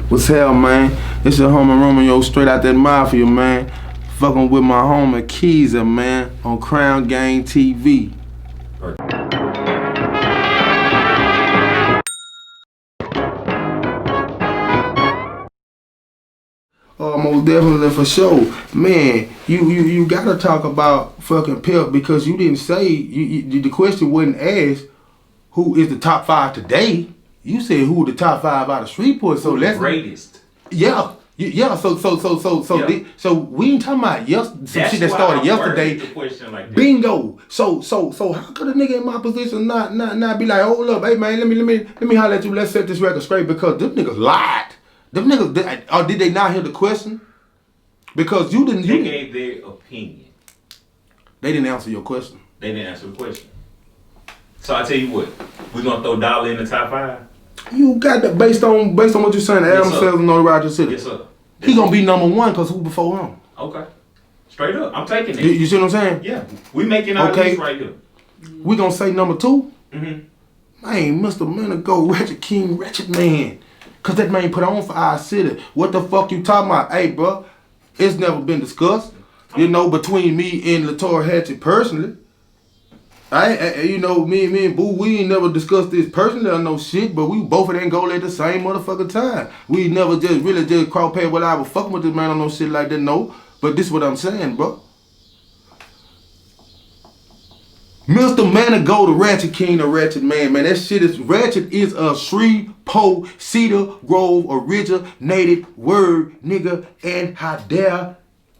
What's hell, man? It's your homie Romio, straight out that mafia, man. Fucking with my homie Keezer, man, on Crown Gang TV. Most definitely for sure. Man, you gotta talk about fucking Pimp because you didn't say, the question wasn't asked who is the top 5 today. You said who the top 5 out of Shreveport, so let's... Greatest. Yeah. So we ain't talking about some shit that started yesterday. Like bingo. So how could a nigga in my position not be like, hold up, hey man, let me holler at you, let's set this record straight because them niggas lied. Them niggas, or did they not hear the question? Because you didn't. They gave their opinion. They didn't answer your question. They didn't answer the question. So I tell you what, we gonna throw Dollar in the top 5. You got that based on what you're saying. Adam Sales and Roger City. Yes sir. He gonna be number 1 because who before him? Okay. Straight up, I'm taking it. You see what I'm saying? Yeah. We making our list right here. We gonna say number 2. Mm-hmm. Man, Mr. Mandigo, Ratchet King, Ratchet Man. Cause that man put on for our city. What the fuck you talking about? Hey, bro, it's never been discussed. You know, between me and Latour Hatchet personally. Me and Boo, we ain't never discussed this personally or no shit, but we both of them go at the same motherfucking time. We never just cross path without I was fucking with this man on no shit like that, no. But this is what I'm saying, bro. Mr. Mandigo, the Ratchet King, the Ratchet Man, man, that shit is, Ratchet is a Shreveport, Cedar Grove originated word, nigga, and how dare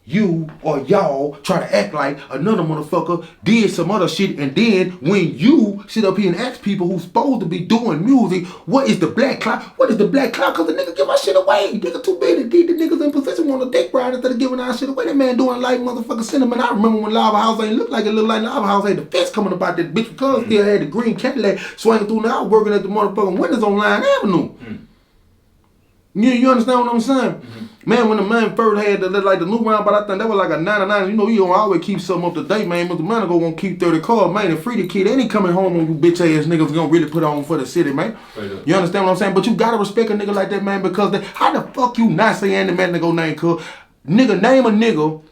you or y'all try to act like another motherfucker did some other shit, and then when you sit up here and ask people who's supposed to be doing music, what is the black clout? What is the black clout? Cause the nigga give my shit away. Nigga too big to keep the niggas in position want a dick ride instead of giving our shit away. That man doing like motherfucking cinnamon. I remember when Lava House ain't look like it looked like Lava House had the fist coming about that bitch because still had the green Cadillac swinging through now working at the motherfucking windows on Line Avenue. You understand what I'm saying? Man, when the man first had the new round, but I think that was like a 99. You know, you don't always keep something up to date, man. Mr. Mandigo won't keep 30 cars, man, and free the kid. Ain't coming home on you bitch ass niggas gonna really put on for the city, man. You understand what I'm saying? But you gotta respect a nigga like that, man, because how the fuck you not say Anthony Mandigo name, cuz? Nigga, name a nigga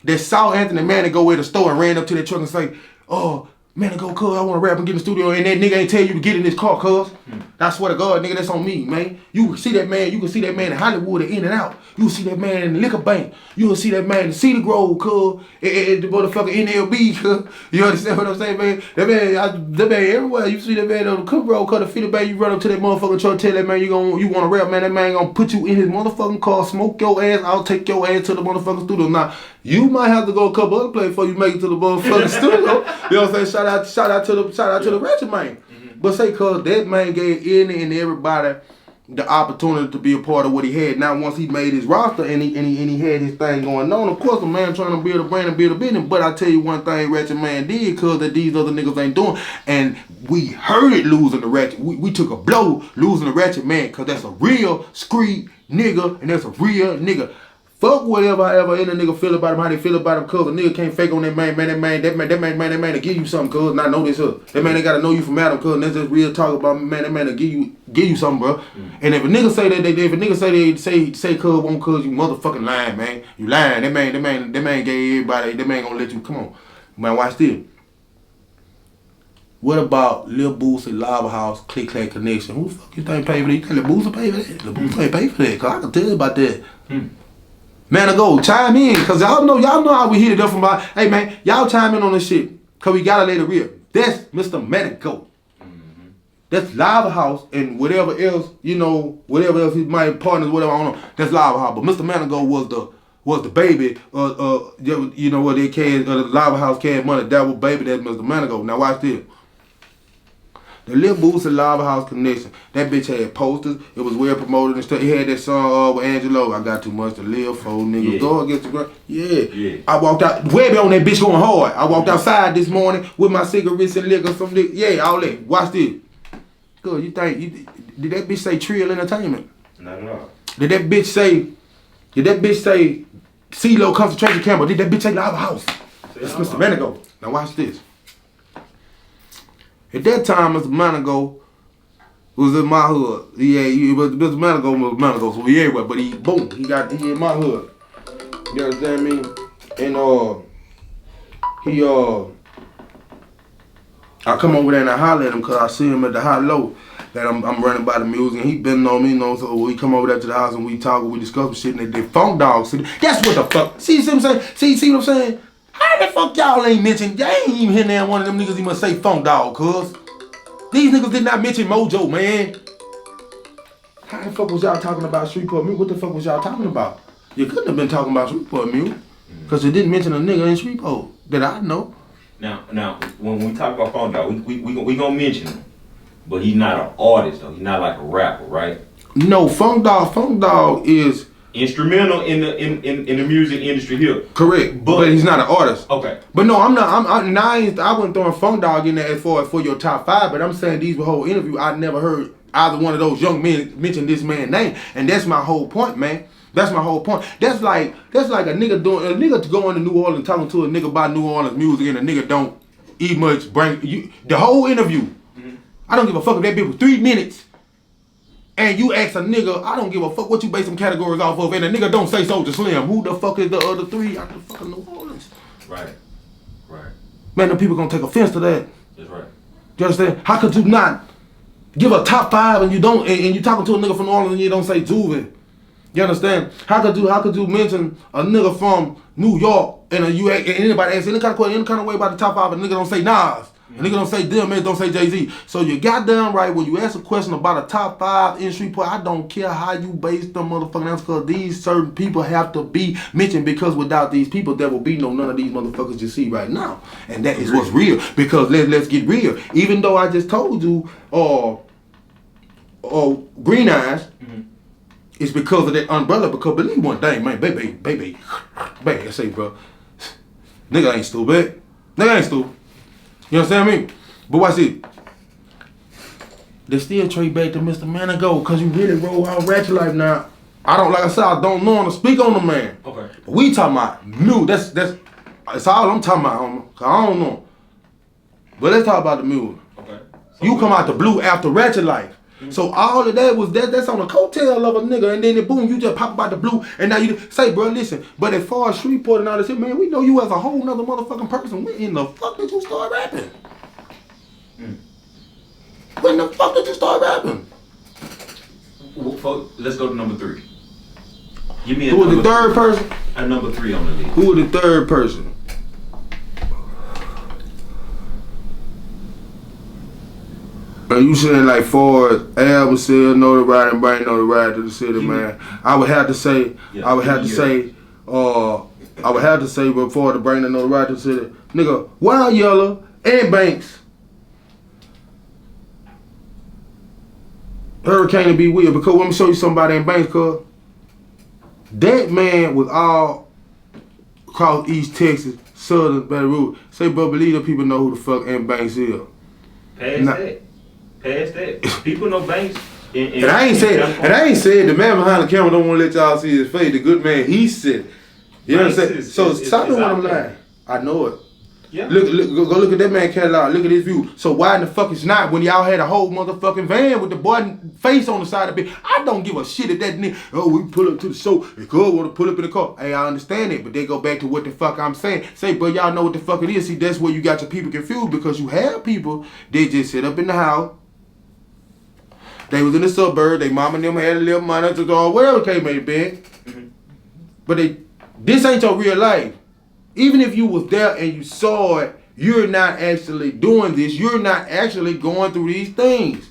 that saw Anthony Mandigo at the store and ran up to that truck and say, oh, Mandigo, cuz, I wanna rap and get in the studio, and that nigga ain't tell you to get in this car, cuz. I swear to God, nigga, that's on me, man. You can see that man in Hollywood or In and Out. You can see that man in the liquor bank. You can see that man in Cedar Grove, cuz, at the motherfucking NLB, cuz. You understand what I'm saying, man? That man everywhere. You see that man on the Cook Road, cuz, the Feeder Bay, you run up to that motherfucking truck, tell that man you wanna rap, man, that man gonna put you in his motherfucking car, smoke your ass, I'll take your ass to the motherfucking studio. Now, you might have to go a couple other places before you make it to the motherfucking studio. You know what I'm saying? Shout out to the Ratchet Man. But say, cuz that man gave any and everybody the opportunity to be a part of what he had. Now, once he made his roster and he had his thing going on, of course, the man trying to build a brand and build a business. But I tell you one thing, Ratchet Man did, cuz that these other niggas ain't doing. And we heard it losing the Ratchet. We took a blow losing the Ratchet Man, cuz that's a real street nigga and that's a real nigga. Fuck whatever any nigga feel about him, how they feel about him, cuz a nigga can't fake on that man to give you something, cuz, not know this, that man ain't gotta know you from Adam, cuz, and that's just real talk about that man to give you something, bro. And if a nigga say that, say cuz won't cuz, you motherfucking lying, man. You lying, that man gave everybody, that man gonna let you, come on. Man, watch this. What about Lil Boosie, Lava House, Click Clack Connection? Who the fuck you think pay for that? You think Lil Boosie pay for that? Lil Boosie ain't pay for that, cuz I can tell you about that. Mandigo, chime in, cause y'all know how we hit it up from my, hey man, y'all chime in on this shit, cause we gotta let it real. That's Mr. Mandigo. That's Lava House and whatever else, whatever else he might partners, whatever, I don't know. That's Lava House, but Mr. Mandigo was the baby, what they called the Lava House Cash Money. That was baby, that's Mr. Mandigo. Now watch this. The Lil Boosie Lava House Connection. That bitch had posters. It was well promoted and stuff. He had that song with Angelo. I got too much to live for, nigga. Go against the ground. Yeah. I walked out, Webby on that bitch going hard. I walked outside this morning with my cigarettes and liquor, some nigga. Yeah, all that. Watch this. Good, did that bitch say Trill Entertainment? Not at all. Did that bitch say CeeLo Concentration Camp? Did that bitch say Lava House? That's Mr. Mandigo. Now watch this. At that time, Mr. Mandigo was in my hood. He was Mr. Mandigo, so he everywhere. But he in my hood. You understand me? And I come over there and I holler at him because I see him at the high low that I'm running by the music, and he been on me, you know. So we come over there to the house and we talk and we discuss some shit, and they funk dogs. That's what the fuck. See what I'm saying? See what I'm saying? How the fuck y'all ain't mentioned? Y'all ain't even hear now one of them niggas even say funk dog, cuz. These niggas did not mention Mojo, man. How the fuck was y'all talking about Shreveport Mule? What the fuck was y'all talking about? You couldn't have been talking about Shreveport Mule, because you didn't mention a nigga in Shreveport that I know. Now, when we talk about Funk Dog, we gonna mention him, but he's not an artist though. He's not like a rapper, right? No, Funk Dog is instrumental in the music industry here. Correct, but he's not an artist. Okay. But no, I'm not. I wasn't throwing Funk Dog in there as far as for your top 5. But I'm saying these whole interview, I never heard either one of those young men mention this man's name, and that's my whole point, man. That's my whole point. That's like a nigga to go into New Orleans talking to a nigga about New Orleans music, and a nigga don't eat much bring you the whole interview. Mm-hmm. I don't give a fuck if that bitch was 3 minutes. And you ask a nigga, I don't give a fuck what you base some categories off of, and a nigga don't say Soulja Slim. Who the fuck is the other 3 out the fucking New Orleans? Right. Man, the people gonna take offense to that. That's right. You understand? How could you not give a top 5 and you don't, and you talking to a nigga from New Orleans and you don't say Juven? You understand? How could you mention a nigga from New York and anybody asks any kind of question, any kind of way about the top 5, and a nigga don't say Nas? A nigga don't say DMX, don't say Jay-Z. So you goddamn right, when you ask a question about a top 5 in Shreveport, I don't care how you base them motherfucking answers, because these certain people have to be mentioned, because without these people, there will be none of these motherfuckers you see right now. And that is what's real. Because let's get real. Even though I just told you, Green Eyes, it's because of that umbrella. Because believe one thing, man, baby, I say, bro, nigga ain't stupid. You understand me? But watch it. They still trade back to Mr. Mandigo, because you really roll out Ratchet Life now. I don't know him to speak on the man. Okay. But we talking about music. That's all I'm talking about, homie. Cause I don't know. But let's talk about the music. Okay. So you come out the blue after Ratchet Life. So all of that that's on the coattail of a nigga, and then boom, you just pop about the blue, and now you say, bro, listen, but as far as Shreveport and all this shit, man, we know you as a whole nother motherfucking person. When in the fuck did you start rapping? When the fuck did you start rapping? Let's go to number 3. Give me who was the third person? A number 3 on the list. Who was the third person? You saying like for album sale, notoriety, and bring notoriety to the city, man. I would have to say, before to bring the notoriety to the city, nigga, Wild Yellow and Banks, Hurricane to be weird, because let me show you somebody in Banks, cuz that man was all across East Texas, Southern Baton Rouge. Say, bro, believe the people know who the fuck M Banks is. Past that. People know Banks. And I ain't said the man behind the camera don't want to let y'all see his face. The good man, he said it. You know what I'm saying? So stop doing what I'm lying. I know it. Yeah. Go look at that man catalog. Look at his view. So why in the fuck it's not when y'all had a whole motherfucking van with the boy face on the side of it? I don't give a shit if that nigga, we pull up to the show. If God want to pull up in the car. Hey, I understand it, but they go back to what the fuck I'm saying. Say, bro, y'all know what the fuck it is. See, that's where you got your people confused, because you have people, they just sit up in the house. They was in the suburb. They mama and them had a little money or whatever the case may be. But this ain't your real life. Even if you was there and you saw it, you're not actually doing this. You're not actually going through these things.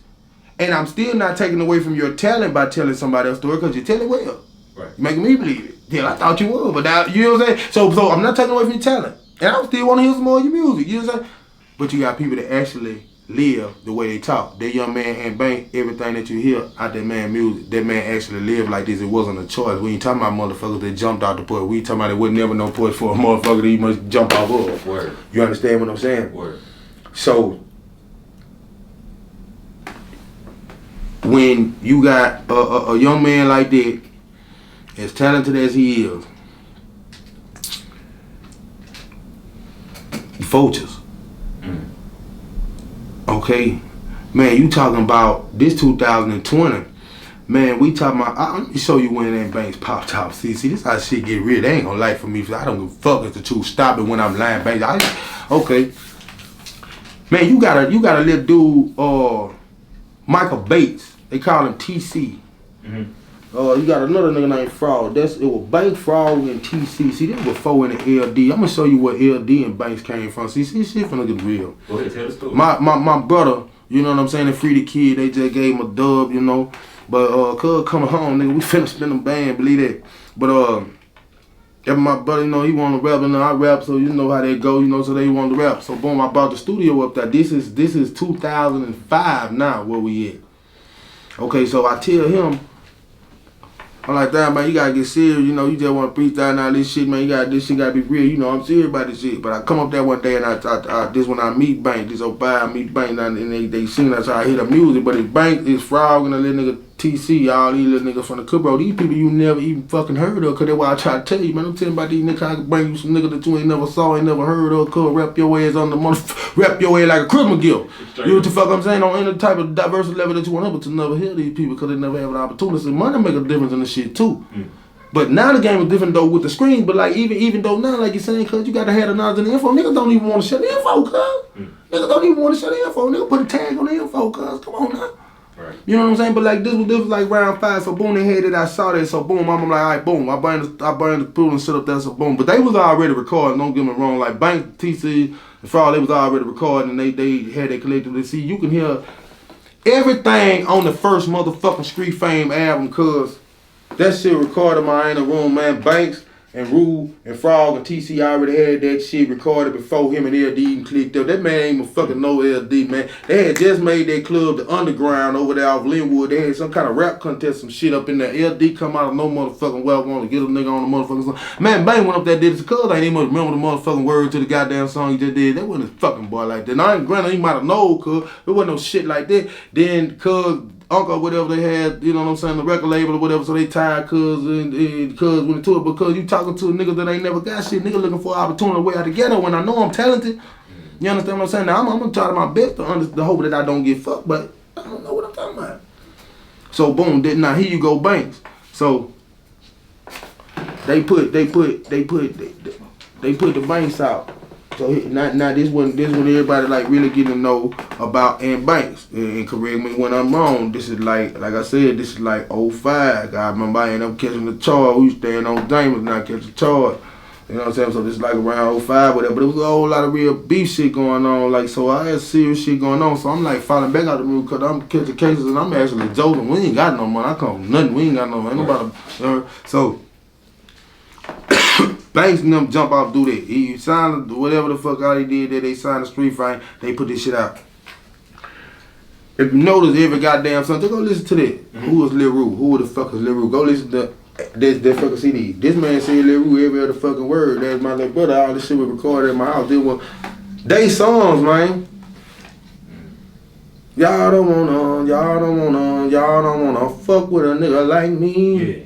And I'm still not taking away from your talent by telling somebody else's story, because you tell it well. Right. You're making me believe it. Yeah, I thought you would, but now, you know what I'm saying? So I'm not taking away from your talent. And I still want to hear some more of your music. You know what I'm saying? But you got people that actually live the way they talk. That young man and Bank, everything that you hear out that man music, that man actually lived like this. It wasn't a choice. We ain't talking about motherfuckers that jumped out the porch. We talking about it wasn't never no porch for a motherfucker that he must jump off of. Word. You understand what I'm saying? Word. So when you got a young man like that, as talented as he is, vultures. Okay, Man, you talking about this 2020. Man, we talking about, let me show you when that Banks popped off. See, this how shit get real. They ain't gonna like for me. I don't give a fuck if the truth. Stop it when I'm lying, Banks. Okay. Man, you got a little dude, Michael Bates. They call him TC. You got another nigga named Fraud. It was Bank, Fraud, and TC. See, this was before in the LD. I'm gonna show you where LD and Banks came from. See, shit finna get real. Go ahead, tell the story. My brother, you know what I'm saying, they free the kid. They just gave him a dub, you know. But cuz coming home, nigga, we finna spin them band, believe that. But my brother, you know, he wanna rap, and I rap, so you know how they go, you know, so they want to rap. So boom, I brought the studio up there. This is 2005 now where we at. Okay, so I tell him, I'm like, damn, man, you gotta get serious, you know, you just wanna freestyle now this shit, man, this shit gotta be real, you know, I'm serious about this shit. But I come up there one day and this when I meet Bank, this old I meet Bank, and they sing us, so I hear the music, but it's Bank, it's Frog, and a little nigga TC, all these little niggas from the Cubro, these people you never even fucking heard of, cause that's why I try to tell you, man, I'm telling about these niggas, I can bring you some niggas that you ain't never saw, ain't never heard of, cuz rap your ass on the rap your ass like a Christmas gift. You know what the fuck I'm saying? On any type of diversity level that you want, but to never hear these people, cause they never have an opportunity. Money make a difference in the shit too. But now the game is different though with the screen, but like even though now, like you're saying, cuz you gotta have the knowledge and the info, niggas don't even want to share the info, cuz. Niggas don't even want to share the info, nigga put a tag on the info, cuz. Come on now. Right. You know what I'm saying? But like this was like round 5, so boom, they had it, I saw that, so boom, I'm like, all right, boom, I burned the pool and set up there, so boom. But they was already recording, don't get me wrong, like Bank, TC, and Fraud, they was already recording, and they had their collectively. See, you can hear everything on the first motherfucking Street Fame album, cuz that shit recorded my inner room, man. Banks and Rue and Frog and TC already had that shit recorded before him and LD even clicked up. That man ain't even fucking know LD, man. They had just made that club, the Underground, over there off Linwood. They had some kind of rap contest, some shit up in there. LD come out of no motherfucking well, want to get a nigga on the motherfucking song. Man, Bang went up there, did his cuz. I ain't even remember the motherfucking words to the goddamn song he just did. That wasn't a fucking boy like that. Now, granted, he might have known, cuz. There wasn't no shit like that. Then, cuz, Uncle, whatever they had, you know what I'm saying, the record label or whatever, so they tied cuz and cuz went into it, because you talking to a nigga that ain't never got shit, nigga looking for an opportunity way out together when I know I'm talented. You understand what I'm saying? Now I'm gonna try my best to hope that I don't get fucked, but I don't know what I'm talking about. So boom, now here you go, Banks. So they put the Banks out. So now this one everybody like really getting to know about and Banks. And correct me when I'm wrong. This is like I said, this is like 05. I remember I ended up catching the charge. We staying on Damon, not catch the charge. You know what I'm saying? So this is like around 05 whatever. But it was a whole lot of real beef shit going on. Like, so I had serious shit going on. So I'm like falling back out the room because I'm catching cases and I'm actually joking. We ain't got no money. I come from nothing. We ain't got no money. Ain't nobody. So Banks and them jump off, do that. He signed whatever the fuck all he did that they signed the Street Fight, they put this shit out. If you notice every goddamn song, just go listen to that. Who was Lil Rue? Who the fuck is Lil Rue? Go listen to that fucking CD. This man said Lil Rue every other fucking word. That's my little brother. All this shit was recorded in my house. They songs, man. Y'all don't wanna fuck with a nigga like me. Yeah.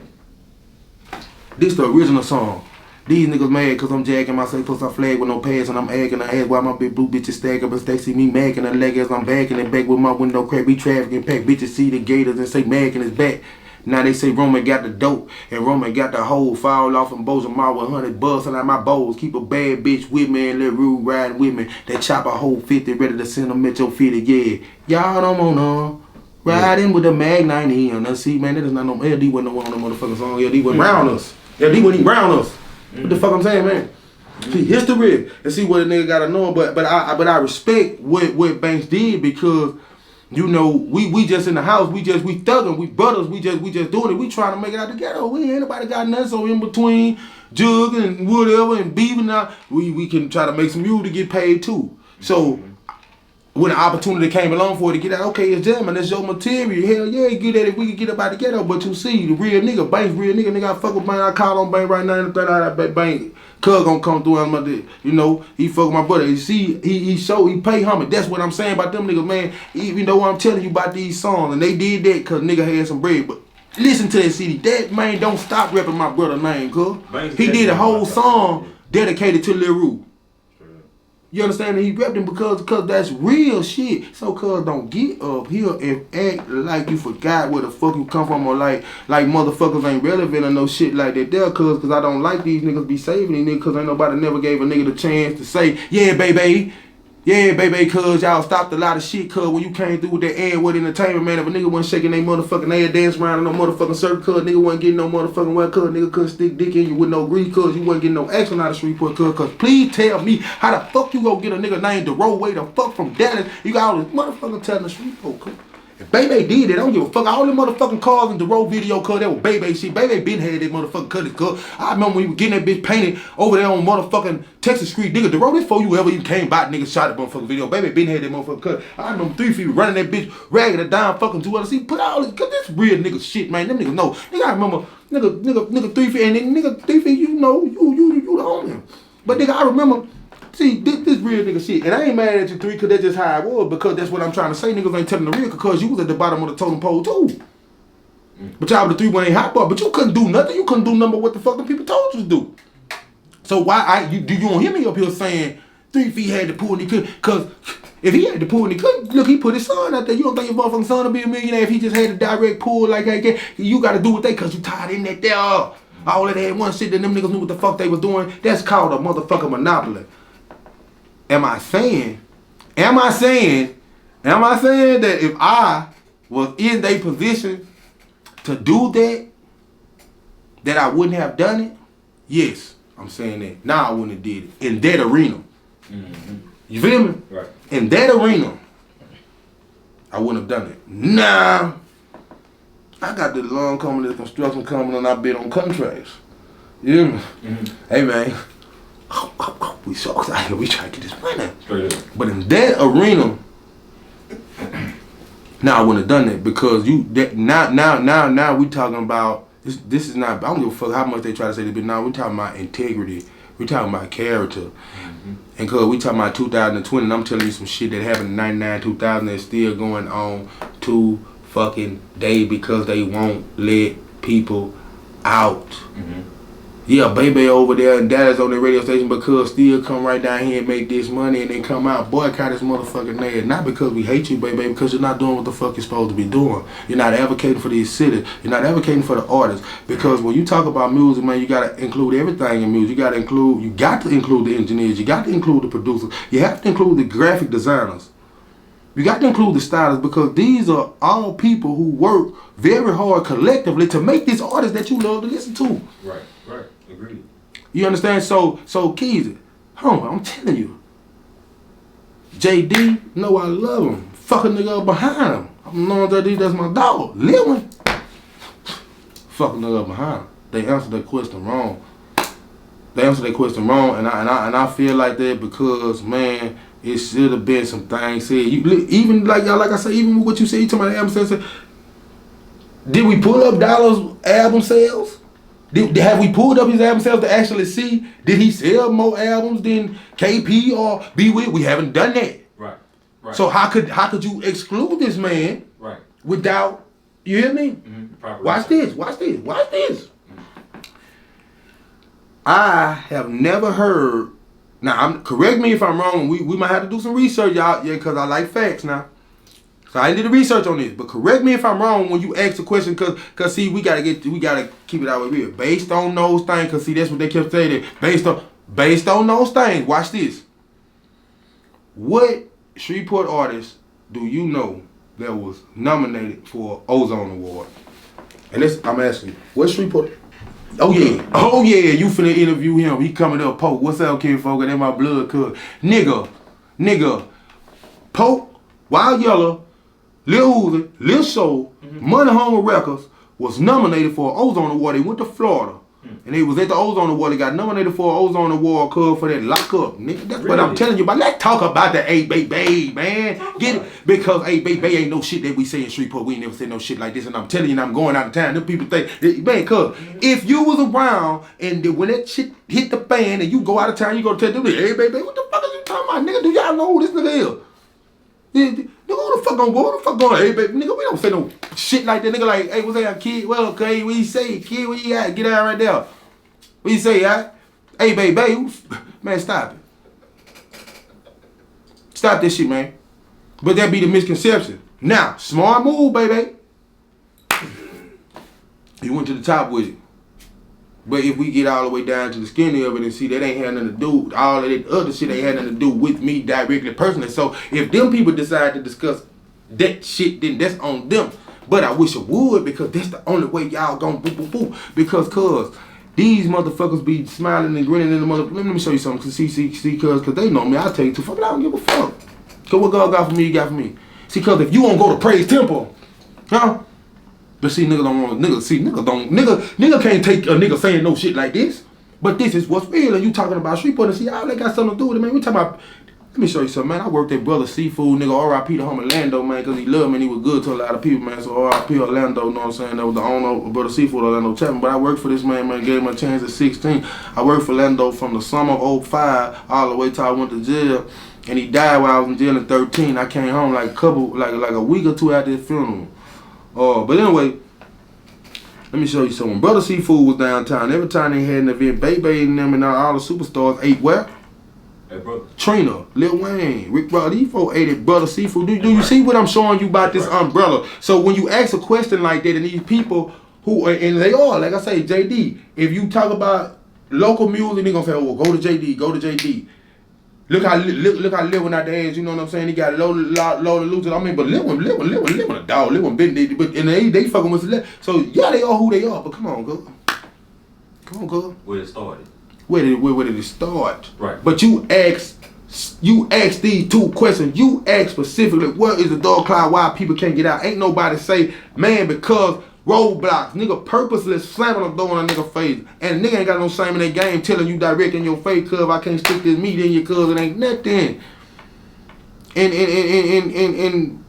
This the original song. These niggas mad cause I'm jacking myself plus I flag with no pads and I'm acting the ass while my big blue bitches stack up and they see me macking the leg as I'm backing it back with my window crack. We trafficking pack bitches see the gators and say macking his back. Now they say Roman got the dope and Roman got the hole fall off and bows them out with 100 bucks and out my bowls. Keep a bad bitch with me and let Rue riding with me. That chop a whole 50 ready to send them at your 50, yeah. Y'all don't wanna riding with the Mag 90 on us. See, man, that is not no LD wasn't no one on the motherfucking song. LD wasn't round us. LD wasn't even round us. What the fuck I'm saying, man? See, history and see what a nigga gotta know, but I respect what Banks did because, you know, we just in the house, we thugging, we brothers, we just doing it, we trying to make it out together. We ain't nobody got nothing, so in between Jug and whatever and Beaver now, we can try to make some music to get paid too. So when the opportunity came along for it to get out, okay, it's jamming, that's your material. Hell yeah, get at it, we can get up out together. But you see, the real nigga, Banks, real nigga, I fuck with Bank. I call on Bank right now and think out that Bank. Cuz gonna come through on my dick. You know, he fuck with my brother. You see, he pay homage. That's what I'm saying about them niggas, man. Even though I'm telling you about these songs, and they did that cause nigga had some bread. But listen to that CD. That man don't stop rapping my brother's name, cuz. He did a whole song dedicated to Lil Rue. You understand? And he repped him because that's real shit. So cuz don't get up here and act like you forgot where the fuck you come from, or like motherfuckers ain't relevant or no shit like that there, cuz I don't like these niggas be saving these niggas, cuz ain't nobody never gave a nigga the chance to say, yeah baby, cuz y'all stopped a lot of shit, cuz when you came through with that N-word entertainment, man, if a nigga wasn't shaking they motherfucking ass, dance around in no motherfucking circle, cuz nigga wasn't getting no motherfucking well, cuz nigga couldn't stick dick in you with no grease, cuz you wasn't getting no action out of Shreveport, cuz please tell me how the fuck you gonna get a nigga named DeRoe way the fuck from Dallas, you got all this motherfucking talent in Shreveport, cuz. If Bebe did it, I don't give a fuck. All them motherfucking cars in the road video, cuz that was Bebe shit. Bebe been had that motherfucking cut, cuz. I remember when he was getting that bitch painted over there on motherfucking Texas Street. Nigga, the road before you ever even came by, nigga shot that motherfucking video. Bebe been had that motherfucking cut. I remember 3 feet running that bitch, ragged it down, fucking 2 other. See, put all this, cuz this real nigga shit, man. Them niggas know. Nigga, I remember, nigga 3 feet, and then nigga 3 feet, you know, you the homie. But nigga, I remember. See, this real nigga shit. And I ain't mad at you 3, cause that's just how it was, because that's what I'm trying to say. Niggas ain't telling the real, cause you was at the bottom of the totem pole too. But y'all with the 3-1 ain't hot bar, but you couldn't do nothing. You couldn't do nothing but what the fuck the people told you to do. So why you don't hear me up here saying 3 feet had to pull and he couldn't? Cause if he had to pull and he couldn't, look, he put his son out there. You don't think your motherfucking son will be a millionaire if he just had a direct pull like that? You gotta do what they, cause you tied in that there. All that had one shit that them niggas knew what the fuck they was doing. That's called a motherfucking monopoly. Am I saying that if I was in a position to do that I wouldn't have done it? Yes, I'm saying that. Now I wouldn't have did it. In that arena. Mm-hmm. You feel me? Right. In that arena, I wouldn't have done it. Nah. I got the lawn company, the construction company, and I bid on contracts. You hear me? Mm-hmm. Hey, man. We so excited. We try to get this money. But in that arena, now I wouldn't have done that, because now we talking about this is not. I don't give a fuck how much they try to say this, but now we talking about integrity. We talking about character. Mm-hmm. And cause we talking about 2020, and I'm telling you some shit that happened in 99, 2000 that's still going on to fucking day, because they won't let people out. Mm-hmm. Yeah, Baby over there and Dallas on the radio station, because still come right down here and make this money and then come out boycott this motherfucking ass. Not because we hate you, baby, because you're not doing what the fuck you're supposed to be doing. You're not advocating for these cities. You're not advocating for the artists. Because when you talk about music, man, you gotta include everything in music. You got to include the engineers. You got to include the producers. You have to include the graphic designers. You got to include the stylists, because these are all people who work very hard collectively to make these artists that you love to listen to. Right. Agreed. You understand? So Keezy, I'm telling you, JD, know I love him. Fuck a nigga up behind him. I'm knowing JD, that's my dog. Living. Fuck a nigga up behind him. They answered that question wrong. And I feel like that because, man, it should have been some things said. Even like I said, even with what you said, you talking about the album sales. Did we pull up Dollar's album sales? Have we pulled up his album sales to actually see, did he sell more albums than KP or B With? We haven't done that. Right. So how could you exclude this man? Right. Without, you hear me? Mm-hmm. Watch this. Mm-hmm. I have never heard. Now, correct me if I'm wrong. We might have to do some research, y'all. Yeah, because I like facts now. So I did the research on this, but correct me if I'm wrong when you ask a question, cause see, we gotta keep it out here. Based on those things, cause see, that's what they kept saying. Based on those things, watch this. What Shreveport artist do you know that was nominated for Ozone Award? And I'm asking you, what Shreveport? Oh yeah, you finna interview him. He coming up, Pope. What's up, Kid Folk? That my blood, cuz. Nigga. Pope, Wild Yellow, Lil Uzi, Lil Soul, Money Hunger Records was nominated for an Ozone Award. They went to Florida. And they was at the Ozone Award. They got nominated for an Ozone Award for that lockup, nigga. That's what I'm telling you about. Let's talk about the A-Bay, man. Get it? Because A-Bay ain't no shit that we say in Shreveport. We ain't never said no shit like this. And I'm telling you, and I'm going out of town. Them people think, man, cuz if you was around and when that shit hit the fan and you go out of town, you go tell them, hey, baby, what the fuck is you talking about, nigga? Do y'all know who this nigga is? Nigga, who the fuck going, hey, baby, nigga, we don't say no shit like that. Nigga like, hey, what's that, kid? Well, okay, what you say, kid? Where you at? Get out right there. What you say, huh? Hey, baby, man, stop it. Stop this shit, man. But that be the misconception. Now, smart move, baby. You went to the top with it. But if we get all the way down to the skinny of it and see that ain't had nothing to do, all of that other shit ain't had nothing to do with me directly, personally. So if them people decide to discuss that shit, then that's on them. But I wish it would, because that's the only way y'all gon' boo boo boo. Because these motherfuckers be smiling and grinning in the motherfucker. Let me show you something. Cause they know me. I'll tell you too. Fuck, I don't give a fuck. Cause what God got for me, He got for me. See, cause if you won't go to Praise Temple, huh? But see, nigga don't want nigga can't take a nigga saying no shit like this. But this is what's real, and you talking about Shreveport and see all that got something to do with it, man. We talking about. Let me show you something, man. I worked at Brother Seafood, nigga. R.I.P. to homie Orlando, man, cause he loved me and he was good to a lot of people, man. So R.I.P. Orlando, you know what I'm saying? That was the owner of Brother Seafood, Orlando Chapman. But I worked for this man, gave him a chance at 16. I worked for Orlando from the summer of 05 all the way till I went to jail. And he died while I was in jail in 13. I came home like a week or two after his funeral. But anyway, let me show you something. Brother Seafood was downtown. Every time they had an event, Baby and them and all the superstars ate where? Hey, brother. Trina, Lil Wayne, Rick Brother, these folks ate it, Brother Seafood. Do you see what I'm showing you about this umbrella? So when you ask a question like that, and these people who, and they are, like I say, JD, if you talk about local music, they gonna say, oh, well, go to JD. Look how Lil Wayne out there is, you know what I'm saying? He got low to lose it. I mean, but Lil Wayne a dog. Lil Wayne been, but and they fucking with the so yeah, they are who they are. But come on, girl. Where it started. Where did it start? Right. But you ask these two questions. You ask specifically, where is the dog cloud? Why people can't get out? Ain't nobody say, man, because roadblocks. Nigga purposely slamming the door on a nigga face. And nigga ain't got no shame in that game telling you direct in your face, cuz I can't stick this meat in your cuz it ain't nothing. And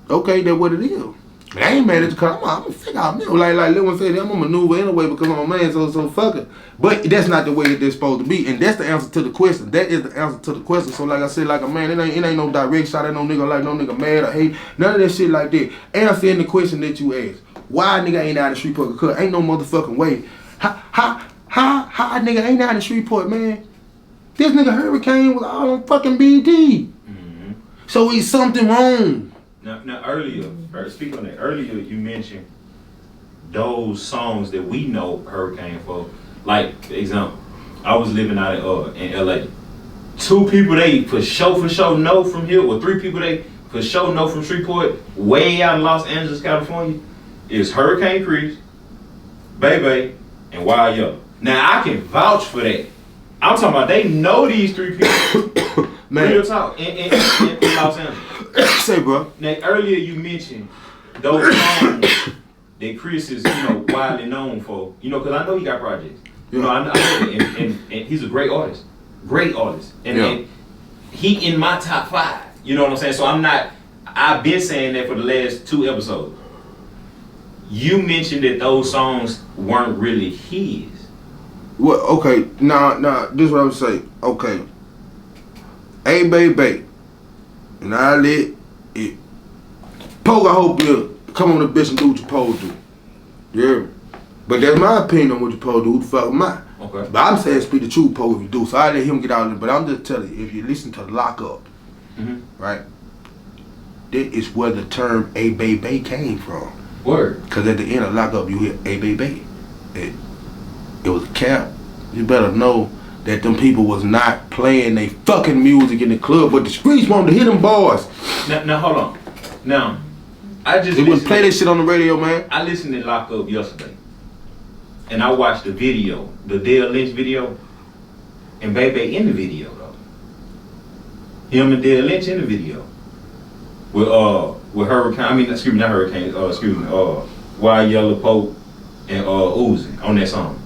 okay, that's what it is. But I ain't mad at you, cause I'm gonna figure out now. Like Lil Wayne said, I'm gonna maneuver anyway because I'm a man, so fuck it. But that's not the way that they're supposed to be, and that's the answer to the question. That is the answer to the question. So like I said, like a man, it ain't no direct shot at no nigga, like no nigga mad or hate, none of that shit like that. Answering the question that you asked. Why nigga ain't out in Shreveport? Cause ain't no motherfucking way. How nigga ain't out in Shreveport, man? This nigga Hurricane was all on fucking BT. Mm-hmm. So it's something wrong. Now earlier, speaking on that, earlier you mentioned those songs that we know Hurricane for. Like, for example, I was living out in LA. 2 people they for sure know from here, or 3 people they for sure know from Shreveport, way out in Los Angeles, California, is Hurricane Chris, Bebe, and Wild Yellow. Now I can vouch for that. I'm talking about they know these 3 people. Man. Real talk in Los Angeles. Say, bro. Now earlier you mentioned those songs that Chris is, widely known for. Because I know he got projects. Yeah. I know that, and he's a great artist. And he in my top 5. You know what I'm saying? So I've been saying that for the last 2 episodes. You mentioned that those songs weren't really his. Well, okay, nah, this is what I'm saying. Okay. Hey, baby. And I let it. Poke, I hope you come on the bitch and do what you supposed to do. Yeah. But that's my opinion on what you supposed to do. Who the fuck am I? Okay. But I'm saying speak the truth, Poke, if you do. So I let him get out of it. But I'm just telling you, if you listen to Lock Up, right? That is where the term A Baby came from. Word. Because at the end of Lock Up, you hear A Baby. It was a cap. You better know that them people was not playing they fucking music in the club, but the streets wanted to hear them boys. Now hold on. Now, I just they wouldn't play that shit on the radio, man. I listened to Lock Up yesterday, and I watched the video, the Dale Lynch video, and Bebe in the video though. Him and Dale Lynch in the video with Hurricane. Not Hurricane. Wild Yellow Pope and Uzi on that song.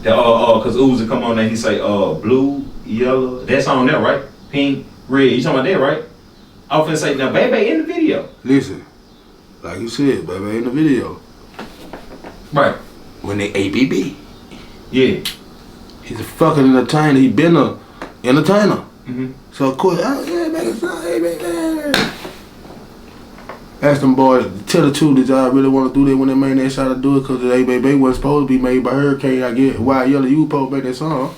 Cause Uzi come on there, he say blue, yellow. That song there, right? Pink, red. You talking about that, right? I was finna say now, Bebe in the video. Listen, like you said, Bebe in the video. Right. When they ABB. Yeah. He's a fucking entertainer. He been a entertainer. Mm-hmm. So of course, make a song, hey baby. Ask them boys, tell the truth, did y'all really want to do that when they made that shot to do it? Because the A Baby wasn't supposed to be made by Hurricane. I get Wild Yellow, you supposed to make that song.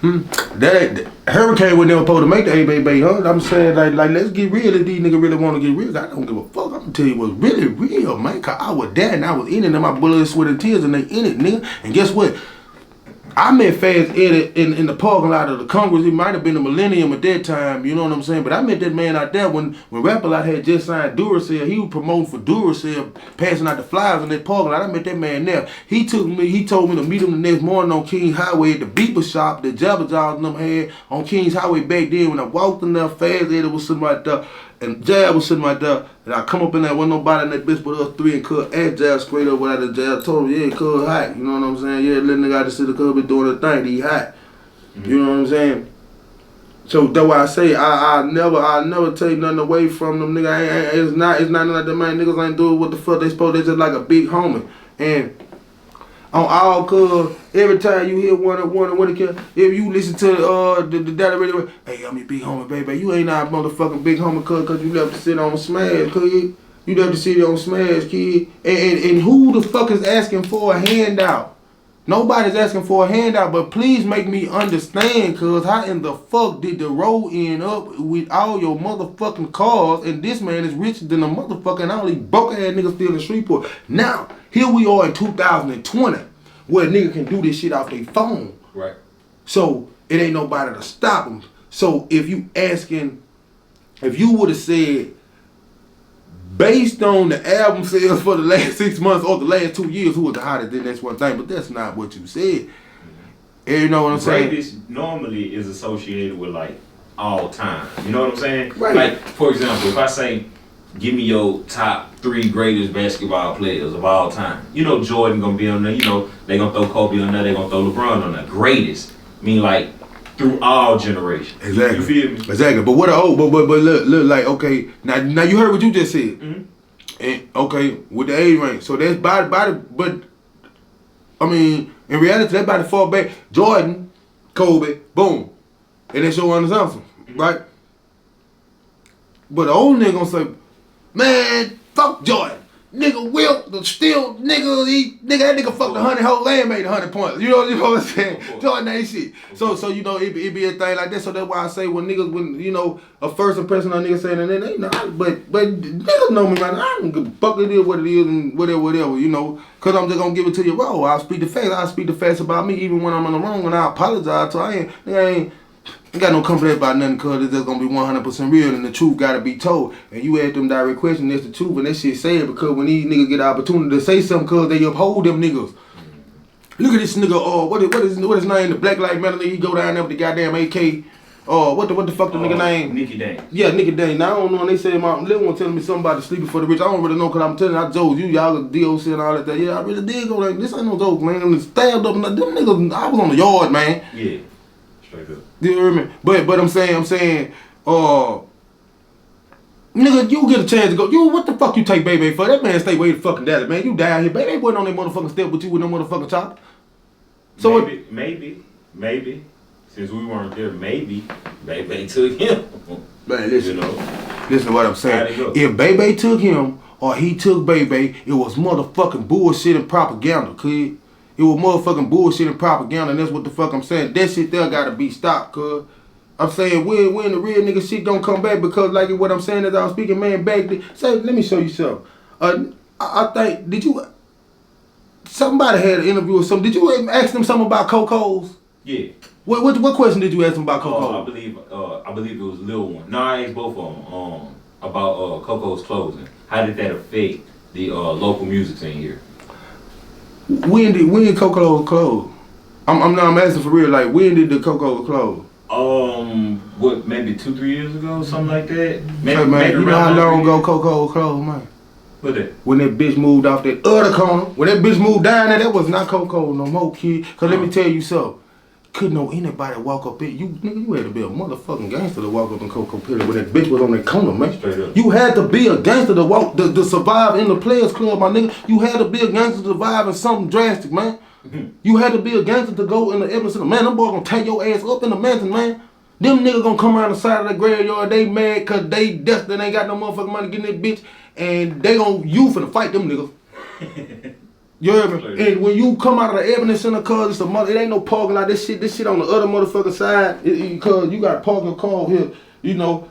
That Hurricane was never supposed to make the A-Bay, huh? I'm saying, like, let's get real if these niggas really want to get real. I don't give a fuck. I'm gonna tell you what's really real, man. Cause I was there and I was in it and my blood, sweat, and tears and they in it, nigga. And guess what? I met Fast Eddie in the parking lot of the Congress. It might have been the Millennium at that time, you know what I'm saying? But I met that man out there when Rap-A-Lot had just signed Duracell. He was promoting for Duracell, passing out the flyers in that parking lot. I met that man there. He told me to meet him the next morning on Kings Highway at the beeper shop that Jabba Jaws and them had on Kings Highway back then. When I walked in there, Fast Eddie was sitting right there. And Jab was sitting right there, and I come up in there, wasn't nobody in that bitch but us three, and Cuz asked Jab straight up without the Jab. Told him, yeah, Cuz hot, you know what I'm saying? Yeah, let nigga out to see the Cuz be doing the thing, he hot. You know what I'm saying? So that's why I say I never take nothing away from them nigga. It's not nothing like that, man. Niggas ain't doing what the fuck they supposed. They just like a big homie. And on all Cuz, every time you hear one if you listen to the Daddy Radio, hey, I'm your big homie, baby. You ain't not motherfucking big homie, cuz you left to sit on Smash, kid. You left to sit on Smash, kid. And who the fuck is asking for a handout? Nobody's asking for a handout, but please make me understand, cuz how in the fuck did the road end up with all your motherfucking cars and this man is richer than a motherfucking all these broke ass niggas still in Shreveport. Now, here we are in 2020 where a nigga can do this shit off their phone. Right. So it ain't nobody to stop them. So if you would have said, based on the album sales for the last 6 months or the last 2 years, who was the hottest, then that's one thing. But that's not what you said. You know what I'm saying? Greatest normally is associated with like all time. You know what I'm saying? Right. Like, for example, if I say, give me your top 3 greatest basketball players of all time. You know Jordan gonna be on there. You know they gonna throw Kobe on there. They gonna throw LeBron on there. Greatest mean like through all generations. Exactly. You feel me? Exactly. But what look like, okay, now you heard what you just said. Mm-hmm. And okay, with the age range. So that's body, but I mean, in reality, that body fall back. Jordan, Kobe, boom. And that's your honest answer, right? But the old nigga gonna say, man, fuck Jordan. Nigga Wilt, still nigga, that nigga fucked 100 whole land, made 100 points. You know what I'm saying? Jordan ain't shit. So you know, it be a thing like that. So that's why I say when you know, a first impression on niggas saying that they know, but niggas know me, man. I don't give a fuck, it is what it is and whatever, you know. Cause I'm just gonna give it to you raw. I'll speak the facts about me even when I'm in the wrong, and I apologize. So I ain't got no complaint about nothing, cause it's just gonna be 100% real and the truth gotta be told. And you ask them direct questions, that's the truth, and that shit sad because when these niggas get the opportunity to say something, cause they uphold them niggas. Look at this nigga, what is his name? The Black Lives Matter nigga, he go down there with the goddamn AK. What the fuck the nigga name? Nicky Dane. Yeah, Nicky Dane. Now I don't know, and they say my little one telling me something about the sleeping for the rich. I don't really know, cause I'm telling you, I told you, y'all DOC and all that. Yeah, I really did go like, this ain't no joke, man. I'm stabbed up, and them niggas, I was on the yard, man. Yeah. Straight up. You hear me? But I'm saying, nigga, you get a chance to go. What the fuck you take Baby for? That man stay way the fucking Dallas, man. You down here. Baby wasn't on that motherfucking step with you with no motherfucking chopper. So maybe. Since we weren't there, maybe Baby took him. Man, listen. You know? Listen to what I'm saying. If Baby took him or he took Baby, it was motherfucking bullshit and propaganda, kid. It was motherfucking bullshit and propaganda, and that's what the fuck I'm saying. That shit there gotta be stopped, cuz. I'm saying when the real nigga shit don't come back, because like what I'm saying as I was speaking, man, back then. Say, let me show you something. I think, somebody had an interview or something. Did you ask them something about Coco's? Yeah. What question did you ask them about Coco's? I believe it was Lil One. No, I asked both of them about Coco's closing. How did that affect the local music scene here? When did Coco close? I'm asking for real. Like, when did the Coco close? Maybe 2-3 years ago, something like that. Maybe you know how long ago Coco closed, man? What that? When that bitch moved off that other corner. When that bitch moved down there, that was not Coco no more, kid. Cause let me tell you something. Couldn't know anybody walk up in. You had to be a motherfucking gangster to walk up in Coco Pillar when that bitch was on that corner, man. Straight up. You had to be a gangster to walk, to survive in the Players Club, my nigga. You had to be a gangster to survive in something drastic, man. You had to be a gangster to go in the Evans Center. Man, them boys gonna take your ass up in the mountain, man. Them niggas gonna come around the side of the graveyard, they mad cause they desperate, ain't got no motherfucking money getting that bitch, and they you finna fight them niggas. You hear me? And when you come out of the evidence center, cause it ain't no parking lot. This shit on the other motherfucking side. Cause you got to park your car here. You know,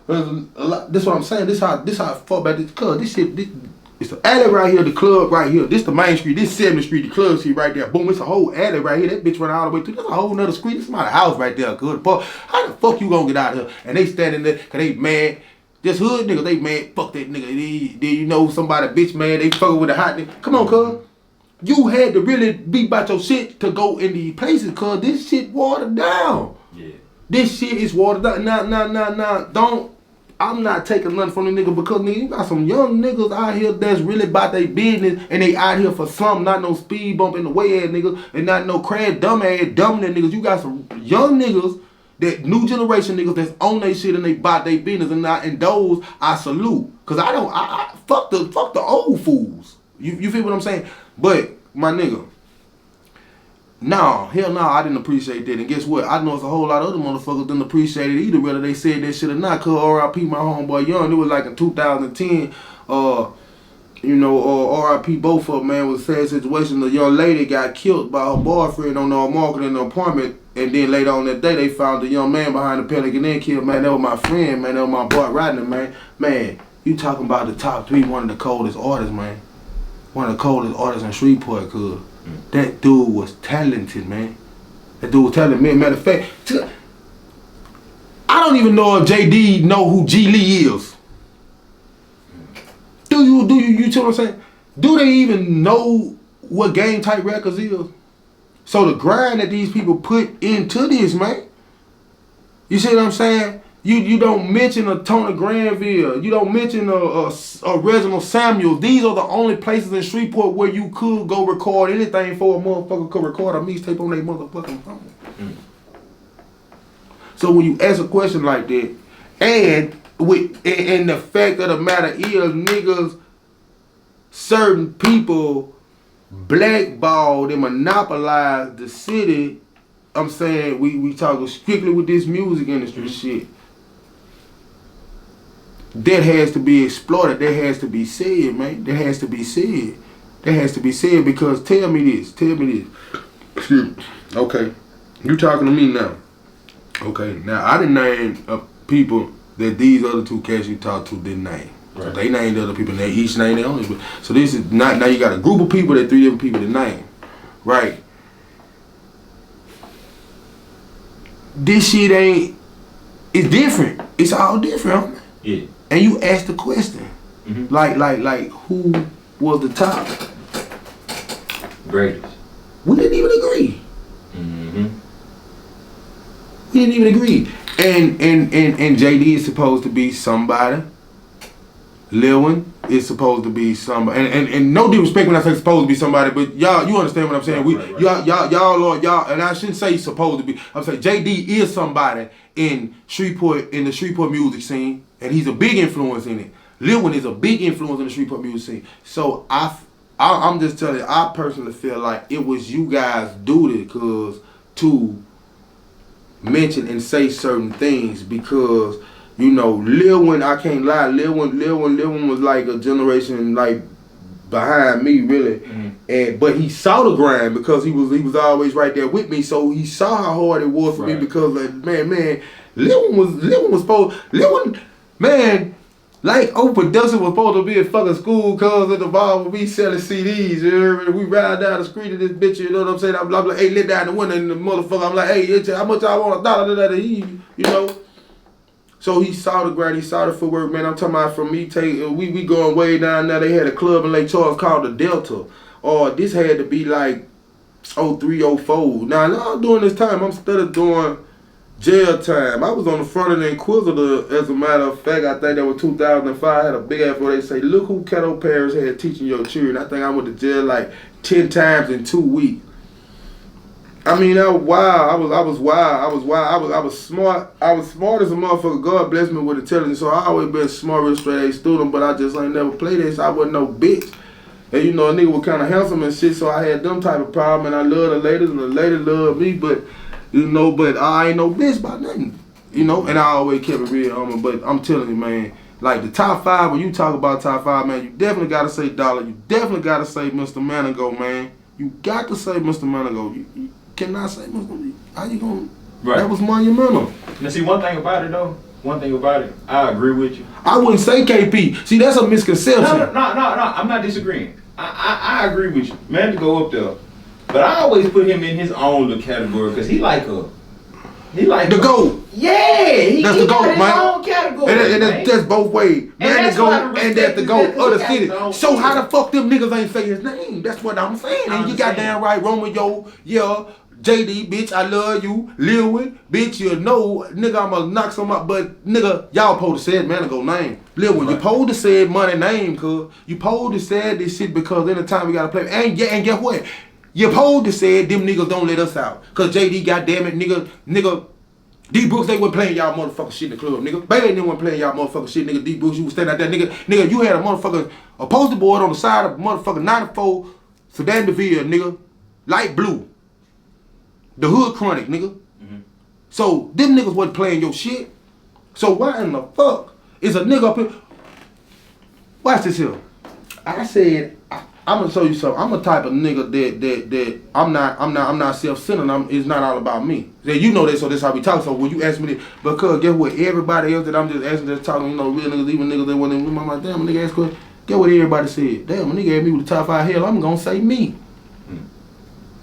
this what I'm saying. This how I fought back this. Cause this shit, it's the alley right here, the club right here. This the main street. This 7th Street, the club street right there. Boom, it's a whole alley right here. That bitch run all the way through. That's a whole nother street. This is my house right there. Good park. How the fuck you gonna get out of here? And they standing there, cause they mad. Just hood niggas, they mad. Fuck that nigga. They you know somebody bitch man. They fucking with a hot nigga. Come on, cuz. You had to really be about your shit to go in these places, cuz this shit watered down. Yeah. This shit is watered down. Nah. I'm not taking nothing from the nigga because nigga, you got some young niggas out here that's really about their business and they out here for something, not no speed bump in the way ass niggas and not no crash dumb niggas. You got some young niggas, that new generation niggas that's on their shit and they about their business and those I salute. Cause I fuck the old fools. You feel what I'm saying? But my nigga, hell no, I didn't appreciate that. And guess what? I know it's a whole lot of other motherfuckers didn't appreciate it either, whether they said that shit or not. Cause R.I.P. my homeboy Young, it was like in 2010. R.I.P. both of them, man, was a sad situation. The young lady got killed by her boyfriend on the market in the apartment. And then later on that day, they found the young man behind the Pelican Inn killed. Man, that was my friend, man. That was my boy Rodney, man. Man, you talking about the top 3, one of the coldest artists, man. One of the coldest artists in Shreveport, cuz. That dude was talented, man. That dude was talented, man. Matter of fact, I don't even know if JD know who G Lee is. Do you see what I'm saying? Do they even know what Game Type Records is? So the grind that these people put into this, man. You see what I'm saying? You don't mention a Tony Granville. You don't mention a Reginald Samuels. These are the only places in Shreveport where you could go record anything for a motherfucker could record a mixtape on their motherfucking phone. So when you ask a question like that, and the fact of the matter is, niggas, certain people blackballed and monopolized the city. I'm saying we talking strictly with this music industry shit. That has to be exploited. That has to be said, man. That has to be said. That has to be said because tell me this. Okay. You talking to me now. Okay. Now I didn't name people that these other 2 cats you talked to didn't name. Right. So they named other people and they each named their own. So this is not, now you got a group of people that 3 different people to name. Right. This shit ain't, it's different. It's all different, man. Yeah. And you ask the question, like who was the top? Greatest. We didn't even agree. We didn't even agree. And JD is supposed to be somebody. Lil is supposed to be somebody. And no disrespect when I say supposed to be somebody, but y'all, you understand what I'm saying? Right. Y'all, and I shouldn't say supposed to be. I'm saying JD is somebody in the Shreveport music scene, and he's a big influence in it. Lil is a big influence in the Shreveport music scene. So I'm just telling you, I personally feel like it was you guys' duty, cause to mention and say certain things because. You know, Lil Wayne, I can't lie, Lil Wayne was like a generation like behind me really. But he saw the grind because he was always right there with me. So he saw how hard it was for me because like man, Lil Wayne was supposed like overproduction was supposed to be in fucking school cause of the ball when we selling CDs, you know? We ride down the street of this bitch, you know what I'm saying? I'm like, hey, let down the window and the motherfucker, I'm like, hey, how much I want $1? You know? So he saw the grind, he saw the footwork, man. I'm talking about from me, we going way down there. They had a club in Lake Charles called the Delta. Or this had to be like 03, 04. Now during this time, I'm still doing jail time. I was on the front of the Inquisitor, as a matter of fact. I think that was 2005. I had a big ass where they say, look who Keto Parents had teaching your children. I think I went to jail like 10 times in 2 weeks. I mean, I was wild. I was wild. I was smart. I was smart as a motherfucker. God bless me with intelligence. So I always been a smart, real straight A student, but I just ain't never played this. I wasn't no bitch. And you know, a nigga was kind of handsome and shit, so I had them type of problem. And I love the ladies, and the ladies love me, but you know, but I ain't no bitch about nothing. You know, and I always kept it real, but I'm telling you, man, like the top 5, when you talk about top 5, man, you definitely gotta say Dollar. You definitely gotta say Mr. Mandigo, man. You got to say Mr. Mandigo. You cannot say Mr. How you gonna? Right. That was monumental. Now see, one thing about it though. I agree with you. I wouldn't say KP. See, that's a misconception. No. I'm not disagreeing. I agree with you. Man, to go up there, but I always put him in his own little category because he like the GOAT. Yeah, that's he the GOAT, got his man. own category. And that's both ways. Man, the GOAT, and that's the GOAT of the city. So how the fuck them niggas ain't say his name? That's what I'm saying. And you goddamn right, Romio, yeah. JD, bitch, I love you. Lil, bitch, you know, nigga, I'ma knock some up, but nigga, y'all supposed to say Mandigo name. Lil, you supposed to say money name, cuz. You supposed to say this shit because anytime we gotta play. And guess what? You supposed to say them niggas don't let us out. Cause JD, goddamn it, nigga, D Brooks, they wasn't playing y'all motherfucking shit in the club, nigga. Baby, they wasn't playing y'all motherfucking shit, nigga. D Brooks, you was standing out there, nigga, you had a poster board on the side of motherfucking 94 Sedan DeVille, nigga. Light blue. The Hood Chronic, nigga. Mm-hmm. So, them niggas wasn't playing your shit. So, why in the fuck is a nigga up here? Watch this here. I said, I'm gonna show you something. I'm a type of nigga that I'm not self-centered. It's not all about me. You know that, so that's how we talk. So when you ask me this, because guess what? Everybody else that I'm just asking, just talking, you know, real niggas, even niggas that want to, I'm like, damn, a nigga ask questions. Guess what everybody said? Damn, a nigga asked me with the top 5 hell, I'm gonna say me.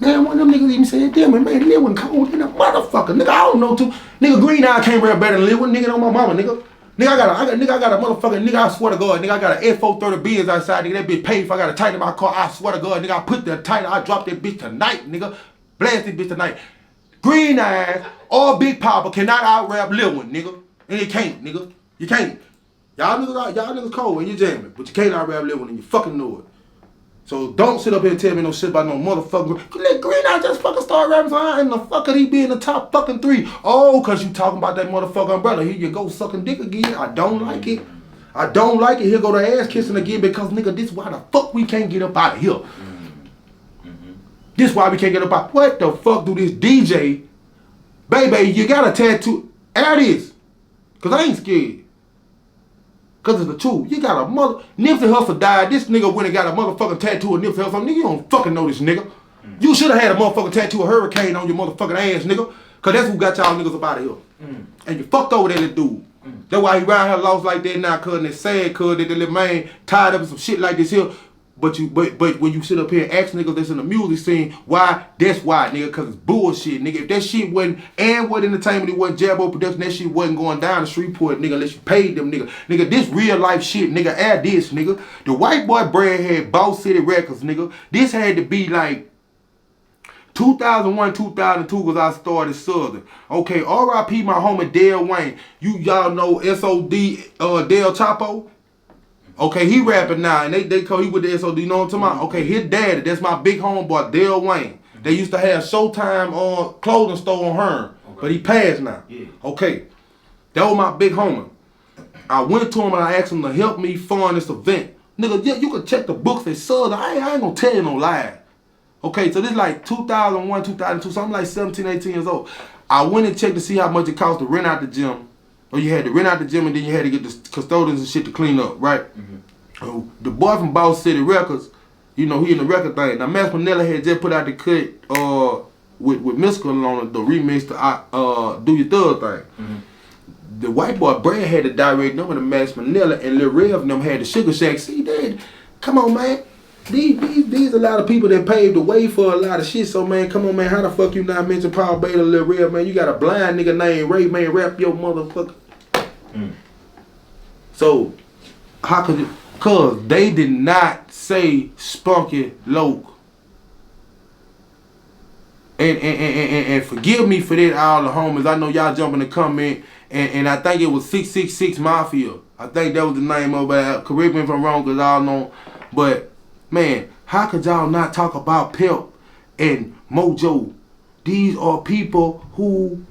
Man, one of them niggas even said, damn, man, Lil wasn't cold in a motherfucker. Nigga, I don't know too. Nigga, Green Eye can't rap better than Lil. Nigga, on my mama, nigga. Nigga, I got a motherfucking, nigga, I swear to God, nigga, I got an F430 Benz outside, nigga, that bitch paid if I got to tighten my car, I swear to God, nigga, I put the tighten, I dropped that bitch tonight, nigga. Blast that bitch tonight. Green Eyes or Big Papa cannot out-rap Lil One, nigga. And you can't, nigga. You can't. Y'all niggas cold and you jamming, but you can't out-rap Lil One and you fucking know it. So don't sit up here and tell me no shit about no motherfucker. Let Green Eye just fucking start rapping. So how in the fuck could he be in the top fucking 3? Oh, cause you talking about that motherfucker umbrella. Here you go sucking dick again. I don't like it. I don't like it. Here go the ass kissing again because nigga, this why the fuck we can't get up out of here. Mm-hmm. This why we can't get up out. What the fuck do this DJ? Baby, you got a tattoo. Air this. Cause I ain't scared. Cause it's the truth. You got a mother. Nipsey Hussle died. This nigga went and got a motherfucking tattoo of Nipsey Hussle. Nigga, you don't fucking know this nigga. You should have had a motherfucking tattoo of Hurricane on your motherfucking ass, nigga. Cause that's who got y'all niggas up out of here. And you fucked over that little dude. That's why he ride her lost like that now, cuz, and it's sad, cuz, that the little man tied up with some shit like this here. But when you sit up here and ask niggas that's in the music scene, why? That's why, nigga, cause it's bullshit, nigga. If that shit wasn't, and what entertainment, it wasn't Jabbo production, that shit wasn't going down to Shreveport, nigga, unless you paid them, nigga. Nigga, this real life shit, nigga, add this, nigga. The White Boy Brad had Boss City Records, nigga. This had to be like 2001, 2002, cause I started Southern. Okay, R.I.P. my homie Dale Wayne. Y'all know S.O.D. Del Chapo? Okay, he rapping now, and they call he with the SOD, you know what I'm talking about? Okay, his daddy, that's my big homeboy, Dale Wayne. They used to have Showtime on clothing store on Hearn, but he passed now. Yeah. Okay, that was my big homie. I went to him and I asked him to help me fund this event. Nigga, yeah, you can check the books at Southern. I ain't gonna tell you no lie. Okay, so this like 2001, 2002, so I'm like 17, 18 years old. I went and checked to see how much it cost to rent out the gym. Or you had to rent out the gym and then you had to get the custodians and shit to clean up, right? Mm-hmm. So the boy from Boss City Records, you know, he in the record thing. Now, Mass Manila had just put out the cut with Mystical on the remix to Do Your Thug Thing. Mm-hmm. The White Boy Brad had the direct number to Mass Manila and Lil Rev and them had the Sugar Shack. See, Dad, come on, man. These a lot of people that paved the way for a lot of shit. So, man, come on, man. How the fuck you not mention Paul Beta, Lil Rev, man? You got a blind nigga named Ray, man. Rap your motherfucker. So, how could you? Cause they did not say Spunky Loke. And forgive me for that, all the homies. I know y'all jumping to comment, and I think it was 666 Mafia. I think that was the name of it. Correct me if I'm wrong, cause I don't know. But man, how could y'all not talk about Pep and Mojo? These are people who